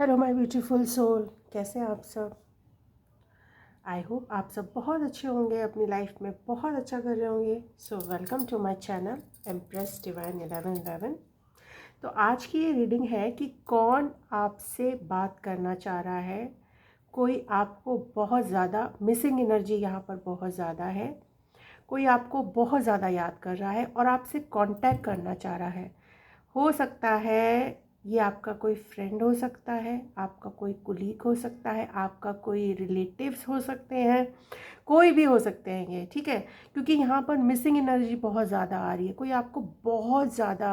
Hello my beautiful soul, कैसे हैं आप सब। आई होप आप सब बहुत अच्छे होंगे, अपनी लाइफ में बहुत अच्छा कर रहे होंगे। So welcome to my channel empress divine 1111। तो आज की ये रीडिंग है कि कौन आपसे बात करना चाह रहा है। कोई आपको बहुत ज़्यादा मिसिंग एनर्जी यहाँ पर बहुत ज़्यादा है। कोई आपको बहुत ज़्यादा याद कर रहा है और आपसे कांटेक्ट करना चाह रहा है। हो सकता है ये आपका कोई फ्रेंड हो सकता है, आपका कोई कुलीग हो सकता है, आपका कोई रिलेटिव्स हो सकते हैं, कोई भी हो सकते हैं ये, ठीक है। क्योंकि यहाँ पर मिसिंग एनर्जी बहुत ज़्यादा आ रही है। कोई आपको बहुत ज़्यादा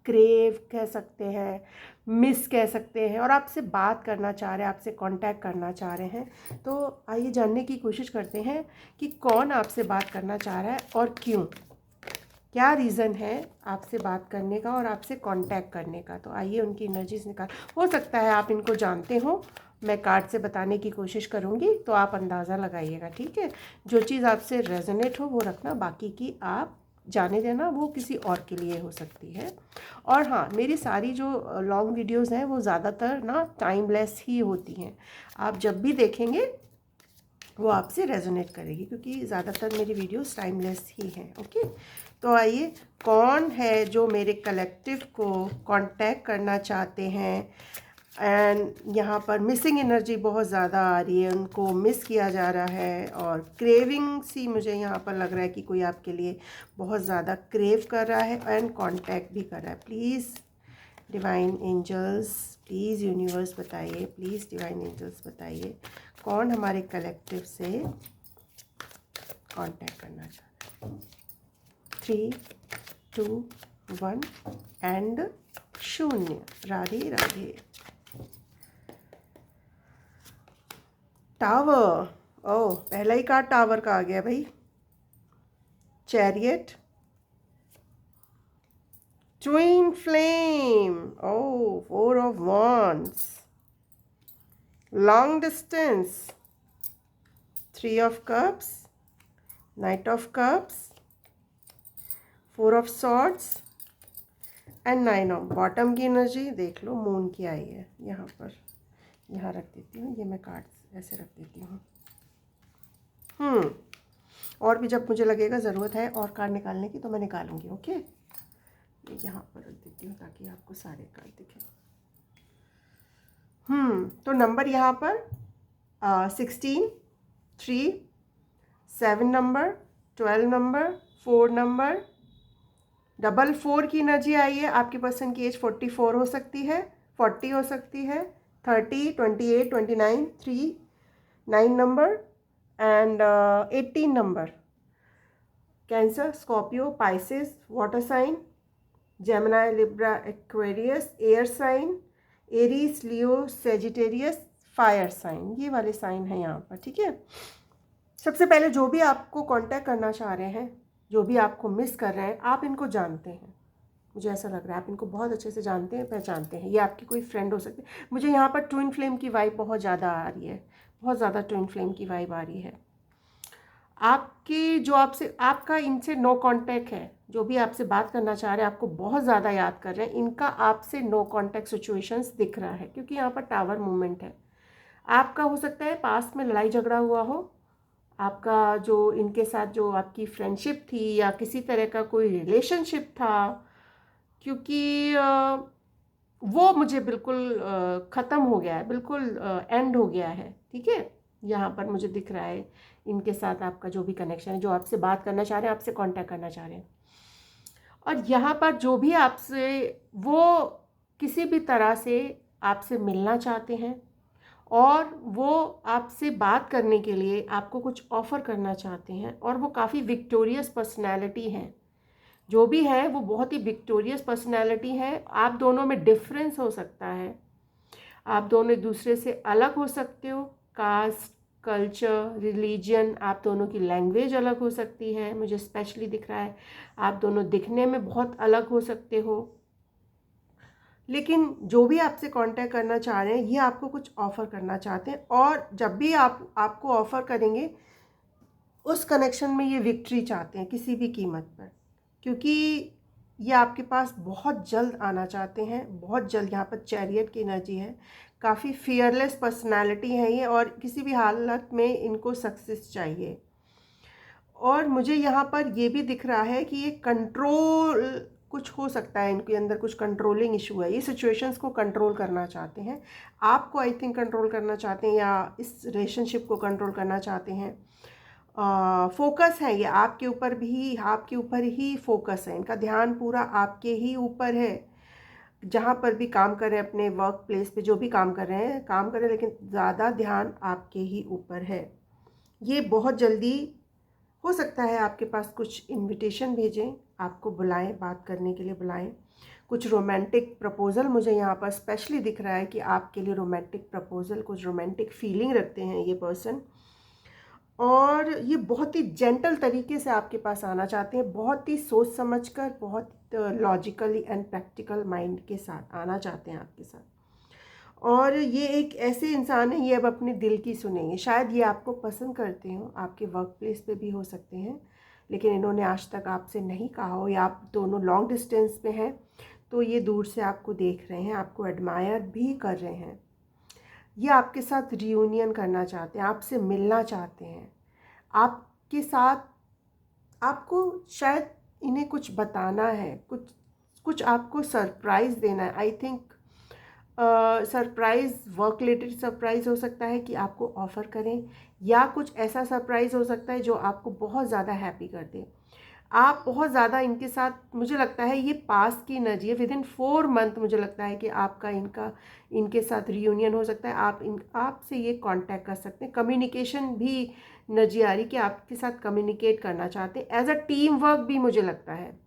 क्रेव कह सकते हैं, मिस कह सकते हैं और आपसे बात करना चाह रहे हैं, आपसे कांटेक्ट करना चाह रहे हैं। तो आइए जानने की कोशिश करते हैं कि कौन आपसे बात करना चाह रहा है और क्यों, क्या रीज़न है आपसे बात करने का और आपसे कांटेक्ट करने का। तो आइए उनकी एनर्जीज निकाल। हो सकता है आप इनको जानते हो, मैं कार्ड से बताने की कोशिश करूँगी तो आप अंदाज़ा लगाइएगा, ठीक है। जो चीज़ आपसे रेजोनेट हो वो रखना, बाकी की आप जाने देना, वो किसी और के लिए हो सकती है। और हाँ, मेरी सारी जो लॉन्ग वीडियोज़ हैं वो ज़्यादातर ना टाइमलेस ही होती हैं। आप जब भी देखेंगे वो आपसे रेजोनेट करेगी, क्योंकि ज़्यादातर मेरी वीडियोस टाइमलेस ही हैं। ओके, तो आइए, कौन है जो मेरे कलेक्टिव को कांटेक्ट करना चाहते हैं एंड यहाँ पर मिसिंग एनर्जी बहुत ज़्यादा आ रही है, उनको मिस किया जा रहा है और क्रेविंग सी मुझे यहाँ पर लग रहा है कि कोई आपके लिए बहुत ज़्यादा क्रेव कर रहा है एंड कांटेक्ट भी कर रहा है। Please divine angels, please universe बताइए, प्लीज़ डिवाइन एंजल्स बताइए कौन हमारे कलेक्टिव से कांटेक्ट करना चाहता है। 3, 2, 1 एंड 0। राधे राधे। टावर, ओह पहला ही कार्ड टावर का आ गया भाई। Chariot, twin flame, oh 4 of wands, long distance, 3 of cups, night of cups, 4 of swords and 9 of bottom की एनर्जी देख लो, मून की आई है यहाँ पर। यहाँ रख देती हूँ, ये मैं कार्ड ऐसे रख देती हूँ। और भी जब मुझे लगेगा ज़रूरत है और कार्ड निकालने की तो मैं निकालूंगी। ओके, ये यहाँ पर रख देती हूँ ताकि आपको सारे कार्ड दिखें। तो नंबर यहाँ पर 16, 3, 7 नंबर, 12 नंबर, 4 नंबर, 4 की एनर्जी आई है। आपके पर्सन की एज 44 हो सकती है, 40 हो सकती है, 30, 28, 29, 3, 9 number and 18 number. Cancer, Scorpio, Pisces, water sign, Gemini, Libra, Aquarius, air sign, Aries, Leo, Sagittarius, fire sign, ये वाले साइन हैं यहाँ पर, ठीक है। सबसे पहले जो भी आपको कांटेक्ट करना चाह रहे हैं, जो भी आपको मिस कर रहे हैं, आप इनको जानते हैं। मुझे ऐसा लग रहा है आप इनको बहुत अच्छे से जानते हैं, पहचानते हैं। ये आपकी कोई फ्रेंड हो सकती है। मुझे यहाँ पर ट्विन फ्लेम की वाइब बहुत ज़्यादा आ रही है, बहुत ज़्यादा ट्विन फ्लेम की वाइब आ रही है। आपकी जो आपसे, आपका इनसे नो कांटेक्ट है, जो भी आपसे बात करना चाह रहे हैं, आपको बहुत ज़्यादा याद कर रहे हैं, इनका आपसे नो कांटेक्ट सिचुएशंस दिख रहा है, क्योंकि यहाँ पर टावर मूवमेंट है। आपका हो सकता है पास्ट में लड़ाई झगड़ा हुआ हो, आपका जो इनके साथ जो आपकी फ्रेंडशिप थी या किसी तरह का कोई रिलेशनशिप था, क्योंकि वो मुझे बिल्कुल ख़त्म हो गया है, बिल्कुल एंड हो गया है, ठीक है। यहाँ पर मुझे दिख रहा है इनके साथ आपका जो भी कनेक्शन है, जो आपसे बात करना चाह रहे हैं, आपसे कांटेक्ट करना चाह रहे हैं। और यहाँ पर जो भी आपसे, वो किसी भी तरह से आपसे मिलना चाहते हैं और वो आपसे बात करने के लिए आपको कुछ ऑफ़र करना चाहते हैं, और वो काफ़ी विक्टोरियस पर्सनैलिटी हैं। जो भी है वो बहुत ही विक्टोरियस पर्सनैलिटी है। आप दोनों में डिफरेंस हो सकता है, आप दोनों एक दूसरे से अलग हो सकते हो, कास्ट, कल्चर, रिलीजन, आप दोनों की लैंग्वेज अलग हो सकती है, मुझे स्पेशली दिख रहा है। आप दोनों दिखने में बहुत अलग हो सकते हो, लेकिन जो भी आपसे कांटेक्ट करना चाह रहे हैं, ये आपको कुछ ऑफ़र करना चाहते हैं। और जब भी आपको ऑफ़र करेंगे, उस कनेक्शन में ये विक्ट्री चाहते हैं किसी भी कीमत पर, क्योंकि ये आपके पास बहुत जल्द आना चाहते हैं, बहुत जल्द। यहाँ पर चैरियट की एनर्जी है, काफ़ी फियरलेस पर्सनालिटी है ये, और किसी भी हालत में इनको सक्सेस चाहिए। और मुझे यहाँ पर ये भी दिख रहा है कि ये कंट्रोल कुछ हो सकता है, इनके अंदर कुछ कंट्रोलिंग इशू है, ये सिचुएशंस को कंट्रोल करना चाहते हैं, आपको आई थिंक कंट्रोल करना चाहते हैं, या इस रिलेशनशिप को कंट्रोल करना चाहते हैं। फोकस है ये आपके ऊपर ही फोकस है, इनका ध्यान पूरा आपके ही ऊपर है। जहाँ पर भी काम कर रहे हैं, अपने वर्क प्लेस पे जो भी काम कर रहे हैं, काम करें, लेकिन ज़्यादा ध्यान आपके ही ऊपर है। ये बहुत जल्दी हो सकता है आपके पास कुछ इनविटेशन भेजें, आपको बुलाएं, बात करने के लिए बुलाएं। कुछ रोमांटिक प्रपोज़ल मुझे यहाँ पर स्पेशली दिख रहा है कि आपके लिए रोमांटिक प्रपोज़ल, कुछ रोमांटिक फीलिंग रखते हैं ये पर्सन, और ये बहुत ही जेंटल तरीके से आपके पास आना चाहते हैं, बहुत ही सोच समझकर, बहुत लॉजिकली एंड प्रैक्टिकल माइंड के साथ आना चाहते हैं आपके साथ। और ये एक ऐसे इंसान है, ये अब अपने दिल की सुनेंगे। शायद ये आपको पसंद करते हो, आपके वर्क प्लेस पे भी हो सकते हैं, लेकिन इन्होंने आज तक आपसे नहीं कहा हो, या आप दोनों लॉन्ग डिस्टेंस पे हैं, तो ये दूर से आपको देख रहे हैं, आपको एडमायर भी कर रहे हैं। ये आपके साथ रियूनियन करना चाहते हैं, आपसे मिलना चाहते हैं, आपके साथ, आपको शायद इन्हें कुछ बताना है, कुछ कुछ आपको सरप्राइज़ देना है। I think surprise, work related surprise हो सकता है कि आपको ऑफ़र करें, या कुछ ऐसा सरप्राइज़ हो सकता है जो आपको बहुत ज़्यादा हैप्पी कर दे। आप बहुत ज़्यादा इनके साथ, मुझे लगता है ये पास की एनर्जी है, विदिन 4 मंथ मुझे लगता है कि आपका इनके साथ रियूनियन हो सकता है। आपसे ये कांटेक्ट कर सकते हैं, कम्युनिकेशन भी एनर्जी आ रही कि आपके साथ कम्युनिकेट करना चाहते हैं। एज अ टीम वर्क भी मुझे लगता है,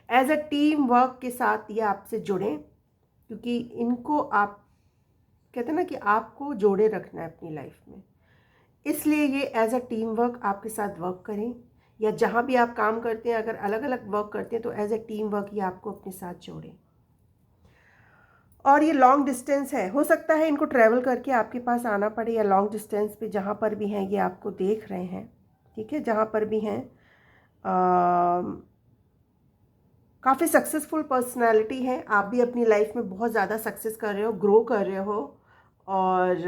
एज अ टीम वर्क के साथ ये आपसे जुड़ें, क्योंकि इनको, आप कहते हैं ना कि आपको जोड़े रखना है अपनी लाइफ में, इसलिए ये एज अ टीम वर्क आपके साथ वर्क करें, या जहाँ भी आप काम करते हैं, अगर अलग अलग वर्क करते हैं तो एज अ टीम वर्क ये आपको अपने साथ जोड़ें। और ये लॉन्ग डिस्टेंस है, हो सकता है इनको ट्रैवल करके आपके पास आना पड़े, या लॉन्ग डिस्टेंस पे जहाँ पर भी हैं ये आपको देख रहे हैं, ठीक है, जहाँ पर भी हैं। काफ़ी सक्सेसफुल पर्सनालिटी है, आप भी अपनी लाइफ में बहुत ज़्यादा सक्सेस कर रहे हो, ग्रो कर रहे हो। और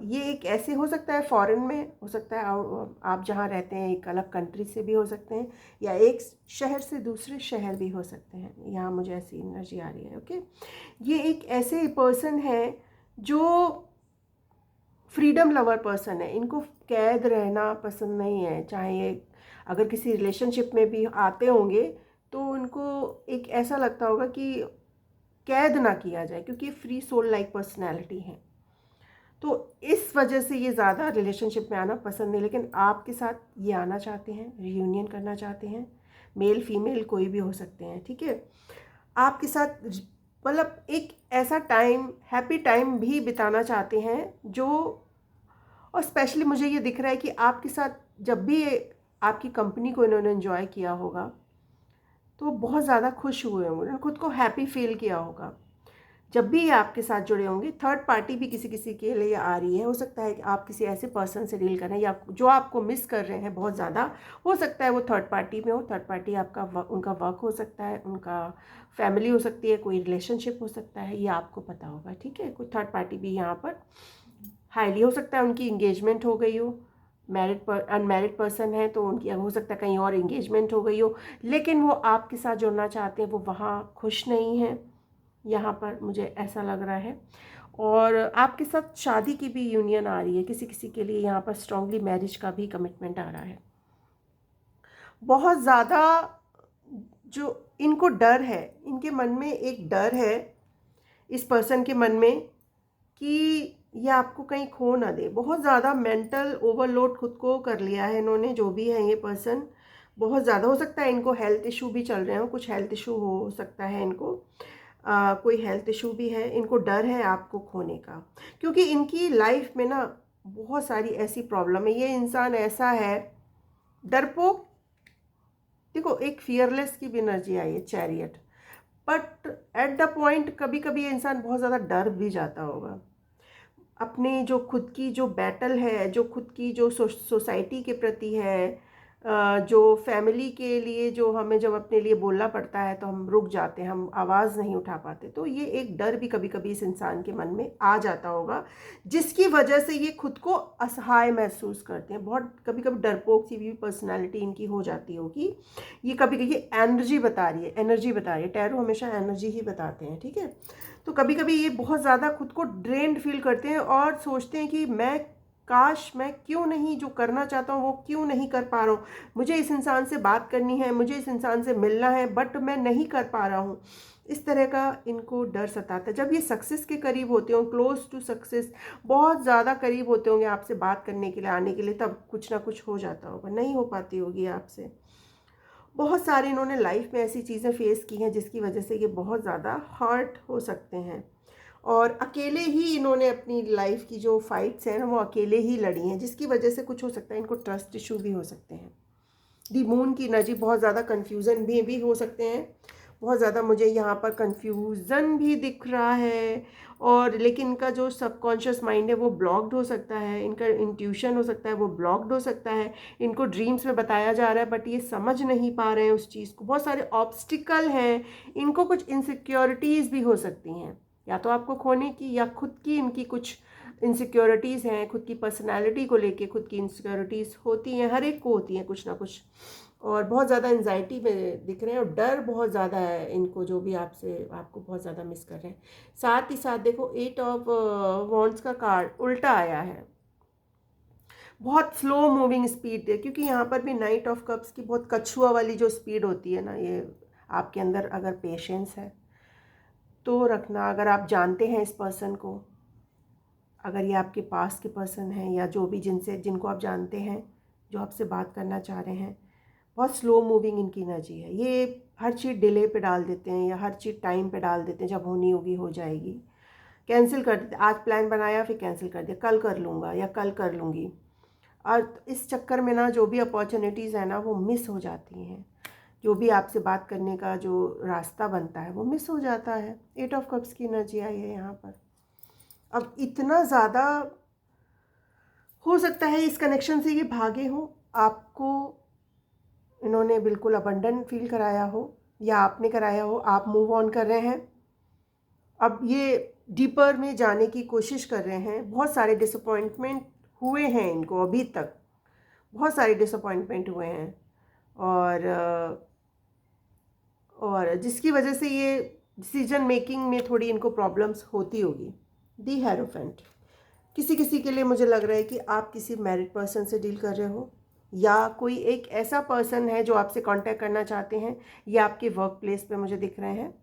ये एक ऐसे हो सकता है फॉरेन में, हो सकता है आप जहाँ रहते हैं एक अलग कंट्री से भी हो सकते हैं, या एक शहर से दूसरे शहर भी हो सकते हैं, यहाँ मुझे ऐसी एनर्जी आ रही है। ओके, ये एक ऐसे पर्सन है जो फ्रीडम लवर पर्सन है, इनको कैद रहना पसंद नहीं है, चाहे अगर किसी रिलेशनशिप में भी आते होंगे तो उनको एक ऐसा लगता होगा कि कैद ना किया जाए, क्योंकि फ्री सोल लाइक पर्सनैलिटी है, तो इस वजह से ये ज़्यादा रिलेशनशिप में आना पसंद नहीं। लेकिन आपके साथ ये आना चाहते हैं, रियूनियन करना चाहते हैं, मेल फीमेल कोई भी हो सकते हैं, ठीक है, आपके साथ मतलब एक ऐसा टाइम, हैप्पी टाइम भी बिताना चाहते हैं जो, और स्पेशली मुझे ये दिख रहा है कि आपके साथ जब भी आपकी कंपनी को इन्होंने एंजॉय किया होगा तो बहुत ज़्यादा खुश हुए होंगे, खुद को हैप्पी फील किया होगा जब भी ये आपके साथ जुड़े होंगे। थर्ड पार्टी भी किसी किसी के लिए आ रही है, हो सकता है कि आप किसी ऐसे पर्सन से डील कर रहे हैं, या जो आपको मिस कर रहे हैं बहुत ज़्यादा, हो सकता है वो थर्ड पार्टी में हो। थर्ड पार्टी आपका उनका वर्क हो सकता है, उनका फैमिली हो सकती है, कोई रिलेशनशिप हो सकता है, ये आपको पता होगा, ठीक है। कोई थर्ड पार्टी भी यहाँ पर हाईली हो सकता है, उनकी इंगेजमेंट हो गई हो, अनमैरिड पर्सन है तो उनकी हो सकता है कहीं और इंगेजमेंट हो गई हो, लेकिन वो आपके साथ जुड़ना चाहते हैं, वो वहाँ खुश नहीं हैं, यहाँ पर मुझे ऐसा लग रहा है। और आपके साथ शादी की भी यूनियन आ रही है, किसी किसी के लिए यहाँ पर स्ट्रांगली मैरिज का भी कमिटमेंट आ रहा है। बहुत ज़्यादा जो इनको डर है, इनके मन में एक डर है इस पर्सन के मन में कि ये आपको कहीं खो ना दे। बहुत ज़्यादा मेंटल ओवरलोड खुद को कर लिया है इन्होंने, जो भी है ये पर्सन, बहुत ज़्यादा। हो सकता है इनको हेल्थ इशू भी चल रहे हो, कुछ हेल्थ इशू हो सकता है इनको, कोई हेल्थ इशू भी है, इनको डर है आपको खोने का, क्योंकि इनकी लाइफ में ना बहुत सारी ऐसी प्रॉब्लम है। ये इंसान ऐसा है डरपोक, देखो एक फियरलेस की भी एनर्जी आई है, chariot, but at the point कभी कभी ये इंसान बहुत ज़्यादा डर भी जाता होगा। अपने जो खुद की जो बैटल है, जो खुद की जो सोसाइटी के प्रति है, जो फैमिली के लिए जो हमें जब अपने लिए बोलना पड़ता है तो हम रुक जाते हैं, हम आवाज़ नहीं उठा पाते। तो ये एक डर भी कभी कभी इस इंसान के मन में आ जाता होगा, जिसकी वजह से ये खुद को असहाय महसूस करते हैं। बहुत कभी कभी डरपोक सी भी पर्सनालिटी इनकी हो जाती होगी। ये कभी कभी एनर्जी बता रही है, एनर्जी बता रही है, टैरो हमेशा एनर्जी ही बताते हैं, ठीक है। तो कभी कभी ये बहुत ज़्यादा खुद को ड्रेन्ड फील करते हैं और सोचते हैं कि मैं क्यों नहीं, जो करना चाहता हूँ वो क्यों नहीं कर पा रहा हूँ। मुझे इस इंसान से बात करनी है, मुझे इस इंसान से मिलना है, बट मैं नहीं कर पा रहा हूँ। इस तरह का इनको डर सताता है। जब ये सक्सेस के करीब होते हो, क्लोज टू सक्सेस, बहुत ज़्यादा करीब होते होंगे आपसे बात करने के लिए, आने के लिए, तब कुछ ना कुछ हो जाता होगा, नहीं हो पाती होगी आपसे। बहुत सारे इन्होंने लाइफ में ऐसी चीज़ें फेस की हैं जिसकी वजह से ये बहुत ज़्यादा हर्ट हो सकते हैं। और अकेले ही इन्होंने अपनी लाइफ की जो फाइट्स हैं ना वो अकेले ही लड़ी हैं, जिसकी वजह से कुछ हो सकता है, इनको ट्रस्ट इशू भी हो सकते हैं। दी मून की एनर्जी, बहुत ज़्यादा कन्फ्यूज़न भी हो सकते हैं। बहुत ज़्यादा मुझे यहाँ पर कन्फ्यूज़न भी दिख रहा है। और लेकिन इनका जो सबकॉन्शियस माइंड है वो ब्लॉक्ड हो सकता है, इनका इंट्यूशन हो सकता है वो ब्लॉक्ड हो सकता है। इनको ड्रीम्स में बताया जा रहा है बट ये समझ नहीं पा रहे हैं उस चीज़ को। बहुत सारे ऑब्स्टिकल हैं, इनको कुछ इनसिक्योरिटीज़ भी हो सकती हैं, या तो आपको खोने की या खुद की इनकी कुछ इनसिक्योरिटीज़ हैं। खुद की पर्सनालिटी को लेके खुद की इनसिक्योरिटीज़ होती हैं, हर एक को होती हैं कुछ ना कुछ। और बहुत ज़्यादा एंजाइटी में दिख रहे हैं और डर बहुत ज़्यादा है इनको, जो भी आपको बहुत ज़्यादा मिस कर रहे हैं। साथ ही साथ देखो 8 ऑफ वॉन्ड्स का कार्ड उल्टा आया है। बहुत स्लो मूविंग स्पीड है, क्योंकि यहाँ पर भी नाइट ऑफ कप्स की बहुत कछुआ वाली जो स्पीड होती है ना, ये आपके अंदर अगर पेशेंस है तो रखना। अगर आप जानते हैं इस पर्सन को, अगर ये आपके पास के पर्सन हैं या जो भी जिनको आप जानते हैं, जो आपसे बात करना चाह रहे हैं, बहुत स्लो मूविंग इनकी एनर्जी है। ये हर चीज़ डिले पे डाल देते हैं या हर चीज़ टाइम पे डाल देते हैं, जब होनी होगी हो जाएगी, कैंसिल कर देते। आज प्लान बनाया फिर कैंसिल कर दिया, कल कर लूँगा या कल कर लूँगी। और इस चक्कर में ना जो भी अपॉर्चुनिटीज़ है ना वो मिस हो जाती हैं। जो भी आपसे बात करने का जो रास्ता बनता है वो मिस हो जाता है। 8 ऑफ कप्स की एनर्जी आई है यहाँ पर। अब इतना ज़्यादा हो सकता है इस कनेक्शन से ये भागे हो, आपको इन्होंने बिल्कुल अबंडन फील कराया हो या आपने कराया हो, आप मूव ऑन कर रहे हैं। अब ये डीपर में जाने की कोशिश कर रहे हैं। बहुत सारे डिसअपॉइंटमेंट हुए हैं इनको अभी तक, बहुत सारे डिसअपॉइंटमेंट हुए हैं। और जिसकी वजह से ये डिसीजन मेकिंग में थोड़ी इनको प्रॉब्लम्स होती होगी। दी हेरोफेंट, किसी किसी के लिए मुझे लग रहा है कि आप किसी मैरिड पर्सन से डील कर रहे हो, या कोई एक ऐसा पर्सन है जो आपसे कांटेक्ट करना चाहते हैं। ये आपके वर्क प्लेस पे मुझे दिख रहे हैं।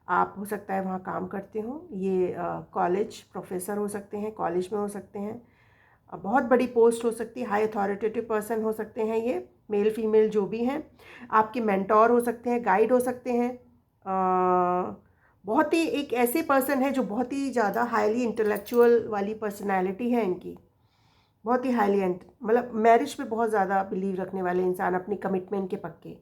आप हो सकता है वहाँ काम करते हो। ये कॉलेज प्रोफेसर हो सकते हैं, कॉलेज में हो सकते हैं। बहुत बड़ी पोस्ट हो सकती है, हाई अथॉरिटेटिव पर्सन हो सकते हैं ये, मेल फीमेल जो भी हैं। आपके मेंटोर हो सकते हैं, गाइड हो सकते हैं। बहुत ही एक ऐसे पर्सन है जो बहुत ही ज़्यादा हाईली इंटेलेक्चुअल वाली पर्सनैलिटी है इनकी, बहुत ही हाईली, मतलब मैरिज पे बहुत ज़्यादा बिलीव रखने वाले इंसान, अपनी कमिटमेंट के पक्के,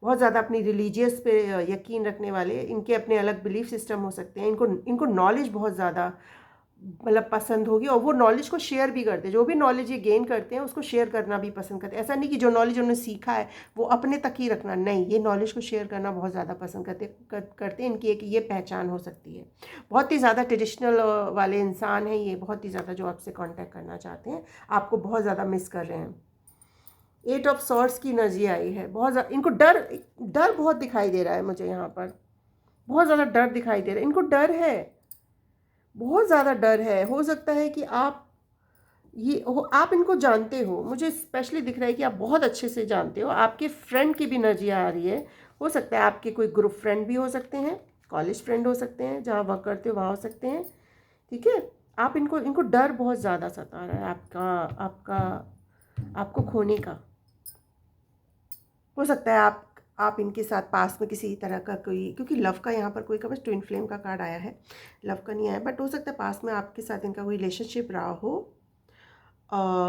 बहुत ज़्यादा अपनी रिलीजियस पे यकीन रखने वाले। इनके अपने अलग बिलीफ सिस्टम हो सकते हैं। इनको नॉलेज बहुत ज़्यादा मतलब पसंद होगी और वो नॉलेज को शेयर भी करते हैं। जो भी नॉलेज ये गेन करते हैं उसको शेयर करना भी पसंद करते हैं। ऐसा नहीं कि जो नॉलेज उन्होंने सीखा है वो अपने तक ही रखना, नहीं, ये नॉलेज को शेयर करना बहुत ज़्यादा पसंद करते हैं। इनकी एक ये पहचान हो सकती है। बहुत ही ज़्यादा ट्रेडिशनल वाले इंसान हैं ये, बहुत ही ज़्यादा जो आपसे कॉन्टैक्ट करना चाहते हैं, आपको बहुत ज़्यादा मिस कर रहे हैं। 8 ऑफ सॉर्ड्स की एनर्जी आई है। बहुत ज़्यादा इनको डर बहुत दिखाई दे रहा है मुझे यहाँ पर, बहुत ज़्यादा डर दिखाई दे रहा है इनको। डर है, बहुत ज़्यादा डर है। हो सकता है कि आप इनको जानते हो, मुझे स्पेशली दिख रहा है कि आप बहुत अच्छे से जानते हो। आपके फ्रेंड की भी एनर्जी आ रही है। हो सकता है आपके कोई ग्रुप फ्रेंड भी हो सकते हैं, कॉलेज फ्रेंड हो सकते हैं, जहाँ वर्क करते हो वहाँ हो सकते हैं, ठीक है। आप इनको डर बहुत ज़्यादा सता रहा है आपको खोने का। हो सकता है आप इनके साथ पास में किसी तरह का कोई, क्योंकि लव का यहाँ पर कोई का बस ट्विन फ्लेम का कार्ड आया है, लव का नहीं आया, बट हो सकता है पास में आपके साथ इनका कोई रिलेशनशिप रहा हो।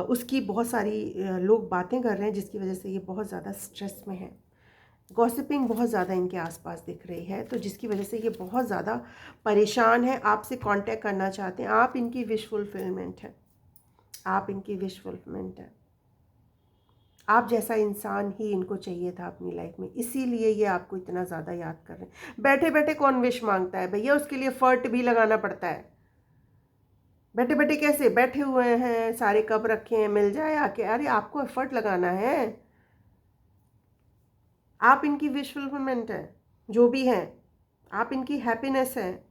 उसकी बहुत सारी लोग बातें कर रहे हैं जिसकी वजह से ये बहुत ज़्यादा स्ट्रेस में है। गॉसिपिंग बहुत ज़्यादा इनके आसपास दिख रही है, तो जिसकी वजह से ये बहुत ज़्यादा परेशान है, आपसे कांटेक्ट करना चाहते हैं। आप इनकी विश फुलफिलमेंट है, आप इनकी विश फुलफिलमेंट है। आप जैसा इंसान ही इनको चाहिए था अपनी लाइफ में, इसीलिए ये आपको इतना ज़्यादा याद कर रहे हैं। बैठे बैठे कौन विश मांगता है भैया, उसके लिए एफर्ट भी लगाना पड़ता है। बैठे बैठे कैसे, बैठे हुए हैं सारे कप रखे हैं मिल जाए आके, अरे आपको एफर्ट लगाना है। आप इनकी विश फुलफिलमेंट है, जो भी हैं आप इनकी हैप्पीनेस है।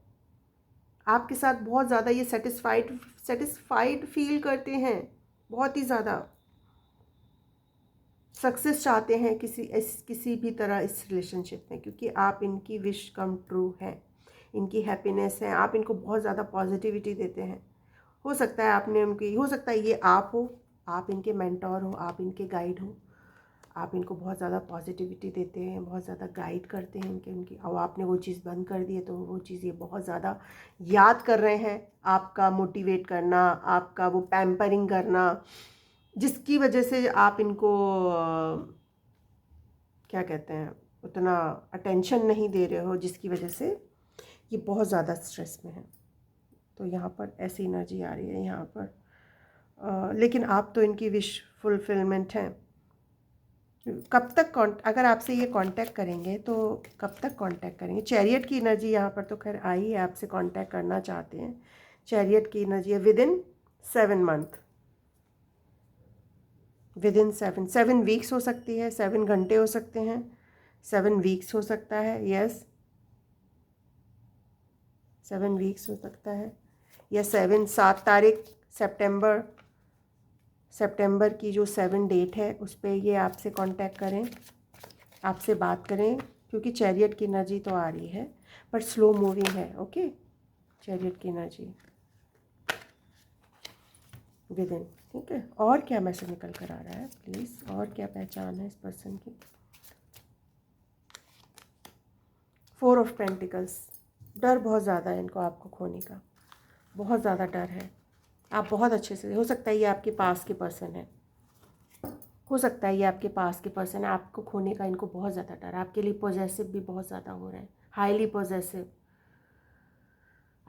आपके साथ बहुत ज़्यादा ये सेटिस्फाइड फील करते हैं, बहुत ही ज़्यादा सक्सेस चाहते हैं किसी भी तरह इस रिलेशनशिप में, क्योंकि आप इनकी विश कम ट्रू है, इनकी हैप्पीनेस है। आप इनको बहुत ज़्यादा पॉजिटिविटी देते हैं। हो सकता है आपने उनकी, हो सकता है ये आप हो, आप इनके मेंटोर हो, आप इनके गाइड हो। आप इनको बहुत ज़्यादा पॉजिटिविटी देते हैं, बहुत ज़्यादा गाइड करते हैं उनकी, और आपने वो चीज़ बंद कर दी है तो वो चीज़ ये बहुत ज़्यादा याद कर रहे हैं। आपका मोटिवेट करना, आपका वो पैम्परिंग करना, जिसकी वजह से आप इनको क्या कहते हैं, उतना अटेंशन नहीं दे रहे हो, जिसकी वजह से ये बहुत ज़्यादा स्ट्रेस में है। तो यहाँ पर ऐसी एनर्जी आ रही है यहाँ पर। लेकिन आप तो इनकी विश फुलफिलमेंट हैं। कब तक अगर आपसे ये कांटेक्ट करेंगे तो कब तक कांटेक्ट करेंगे? चैरियट की एनर्जी यहाँ पर तो खैर आई है, आपसे कांटेक्ट करना चाहते हैं। चैरियट की एनर्जी है with in 7 month, with in 7 weeks हो सकती है, 7 घंटे हो सकते हैं, 7 वीक्स हो सकता है, यस 7 वीक्स हो सकता है, या 7 तारीख सितंबर की जो 7 डेट है उस पर ये आपसे कांटेक्ट करें, आपसे बात करें, क्योंकि चैरियट की एनर्जी तो आ रही है पर स्लो मूविंग है। ओके, चैरियट की एनर्जी विद इन, ठीक है। और क्या मैसेज निकल कर आ रहा है प्लीज़, और क्या पहचान है इस पर्सन की? 4 ऑफ पेंटिकल्स, डर बहुत ज़्यादा है इनको आपको खोने का, बहुत ज़्यादा डर है। आप बहुत अच्छे से, हो सकता है ये आपके पास के पर्सन है, हो सकता है ये आपके पास के पर्सन है, आपको खोने का इनको बहुत ज़्यादा डर है। आपके लिए पॉजेसिव भी बहुत ज़्यादा हो रहे हैं, हाईली पॉजेसिव।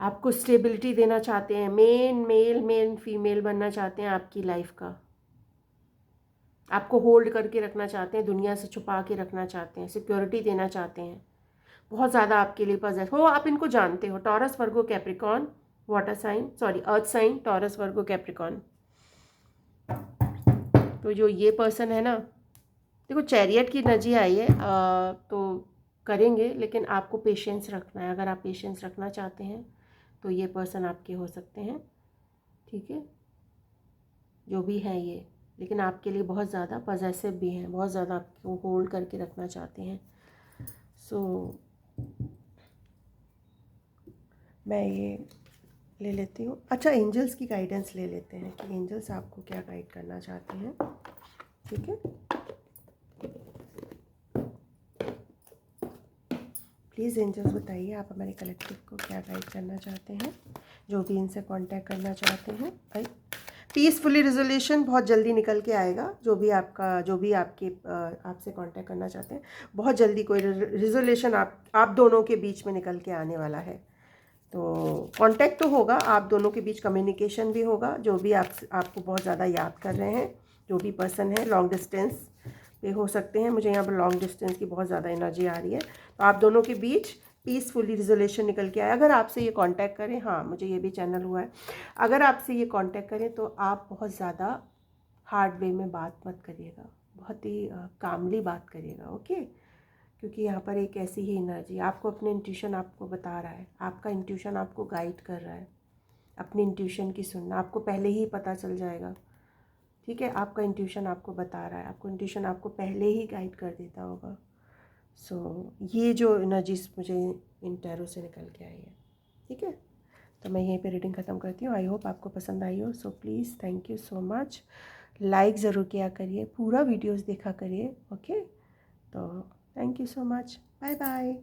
आपको स्टेबिलिटी देना चाहते हैं, मेन फीमेल बनना चाहते हैं आपकी लाइफ का, आपको होल्ड करके रखना चाहते हैं, दुनिया से छुपा के रखना चाहते हैं, सिक्योरिटी देना चाहते हैं, बहुत ज़्यादा आपके लिए पॉजेस हो। आप इनको जानते हो, Taurus Virgo Capricorn, water sign, sorry earth sign, Taurus Virgo Capricorn. तो जो ये पर्सन है ना, देखो चैरियट की एनर्जी आई है, तो करेंगे, लेकिन आपको पेशेंस रखना है। अगर आप पेशेंस रखना चाहते हैं तो ये पर्सन आपके हो सकते हैं, ठीक है, जो भी हैं ये, लेकिन आपके लिए बहुत ज़्यादा पॉजेसिव भी हैं, बहुत ज़्यादा आपको होल्ड करके रखना चाहते हैं। सो मैं ये ले लेती हूँ। अच्छा, एंजल्स की गाइडेंस ले लेते हैं कि एंजल्स आपको क्या गाइड करना चाहते हैं, ठीक है। प्लीज़ एंजल्स बताइए आप हमारे कलेक्टिव को क्या गाइड करना चाहते हैं, जो भी इनसे कांटेक्ट करना चाहते हैं। भाई पीसफुली रिजोल्यूशन बहुत जल्दी निकल के आएगा, जो भी आपके आपसे कांटेक्ट करना चाहते हैं, बहुत जल्दी कोई रिजोल्यूशन आप दोनों के बीच में निकल के आने वाला है। तो कांटेक्ट तो होगा, आप दोनों के बीच कम्युनिकेशन भी होगा, जो भी आपको बहुत ज़्यादा याद कर रहे हैं, जो भी पर्सन है, लॉन्ग डिस्टेंस पे हो सकते हैं। मुझे यहाँ पर लॉन्ग डिस्टेंस की बहुत ज़्यादा एनर्जी आ रही है, तो आप दोनों के बीच पीसफुली रिजोल्यूशन निकल के आए। अगर आपसे ये कांटेक्ट करें, हाँ मुझे ये भी चैनल हुआ है, अगर आपसे ये कांटेक्ट करें तो आप बहुत ज़्यादा हार्ड वे में बात मत करिएगा, बहुत ही कामली बात करिएगा, ओके। क्योंकि यहाँ पर एक ऐसी ही एनर्जी, आपको अपने इंट्यूशन आपको बता रहा है, आपका इंट्यूशन आपको गाइड कर रहा है। अपनी इंट्यूशन की सुनना, आपको पहले ही पता चल जाएगा, ठीक है। आपका इंट्यूशन आपको बता रहा है, आपको इंट्यूशन आपको पहले ही गाइड कर देता होगा। सो ये जो एनर्जीज मुझे इन टैरो से निकल के आई है, ठीक है। तो मैं यहीं पे रीडिंग ख़त्म करती हूँ। आई होप आपको पसंद आई हो। So please thank you so much, like ज़रूर किया करिए, पूरा वीडियोस देखा करिए, ओके। तो thank you so much, bye bye.